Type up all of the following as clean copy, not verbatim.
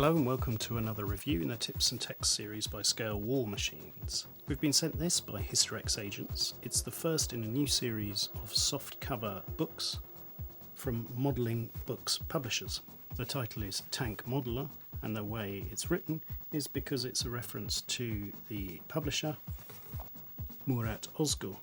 Hello and welcome to another review in the Tips and Text series by Scale Wall Machines. We've been sent this by Hysterex Agents. It's the first in a new series of soft cover books from modelling books publishers. The title is Tankmödeller, and the way it's written is because it's a reference to the publisher Murat özgur.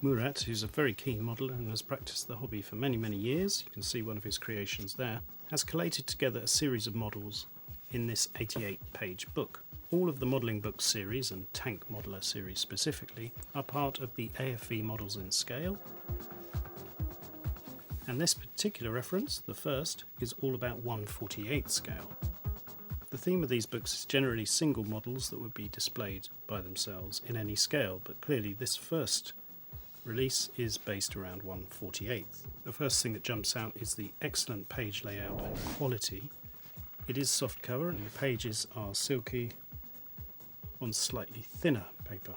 Murat, who's a very keen modeller and has practiced the hobby for many years, you can see one of his creations there, has collated together a series of models in this 88-page book. All of the modelling books series, and Tankmödeller series specifically, are part of the AFV Models in Scale. And this particular reference, the first, is all about 1/48 scale. The theme of these books is generally single models that would be displayed by themselves in any scale, but clearly this first release is based around 1/48. The first thing that jumps out is the excellent page layout and quality. It is soft cover and the pages are silky on slightly thinner paper.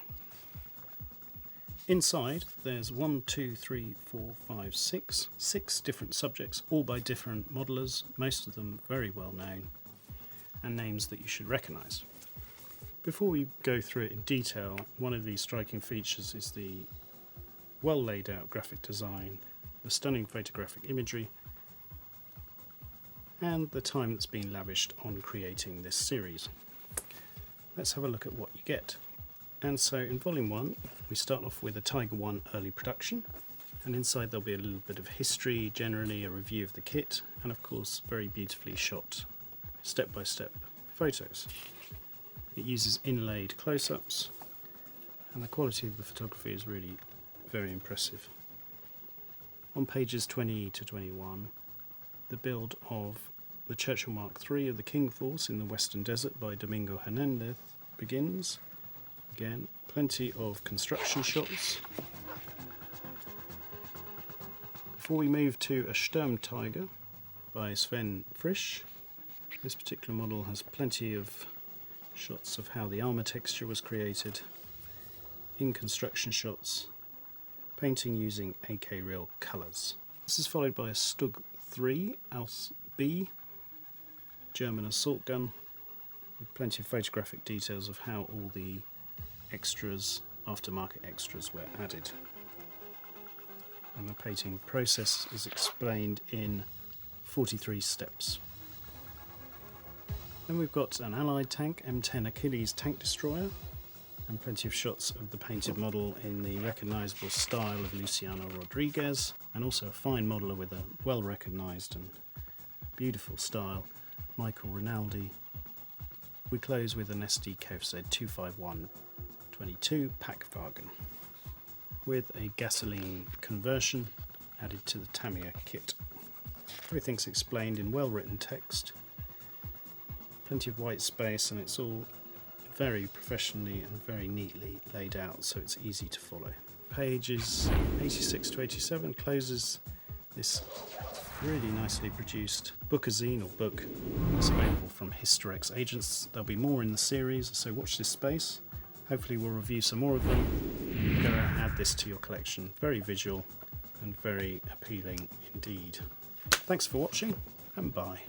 Inside there's 6 different subjects, all by different modellers, most of them very well known, and names that you should recognise. Before we go through it in detail, one of these striking features is the well laid out graphic design, the stunning photographic imagery, and the time that's been lavished on creating this series. Let's have a look at what you get. And so in volume 1 we start off with a Tiger 1 early production, and inside there'll be a little bit of history, generally a review of the kit, and of course very beautifully shot step-by-step photos. It uses inlaid close-ups and the quality of the photography is really very impressive. On pages 20 to 21, the build of the Churchill Mark III of the King Force in the Western Desert by Domingo Hernandez begins. Again, plenty of construction shots. Before we move to a Sturmtiger by Sven Frisch, this particular model has plenty of shots of how the armour texture was created, in construction shots, painting using AK Real colours. This is followed by a Stug 3 Aus B German assault gun with plenty of photographic details of how all the extras, aftermarket extras, were added. And the painting process is explained in 43 steps. Then we've got an Allied tank, M10 Achilles tank destroyer, and plenty of shots of the painted model in the recognisable style of Luciano Rodriguez, and also a fine modeller with a well recognised and beautiful style, Michael Rinaldi. We close with an SD KFZ 25122 Packwagen with a gasoline conversion added to the Tamiya kit. Everything's explained in well written text, plenty of white space, and it's all very professionally and very neatly laid out, so it's easy to follow. Pages 86 to 87 closes this really nicely produced bookazine or book. It's available from Hysterex Agents. There'll be more in the series, so watch this space. Hopefully we'll review some more of them. Go out and add this to your collection. Very visual and very appealing indeed. Thanks for watching, and bye.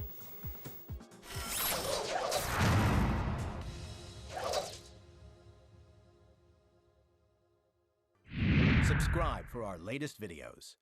Subscribe for our latest videos.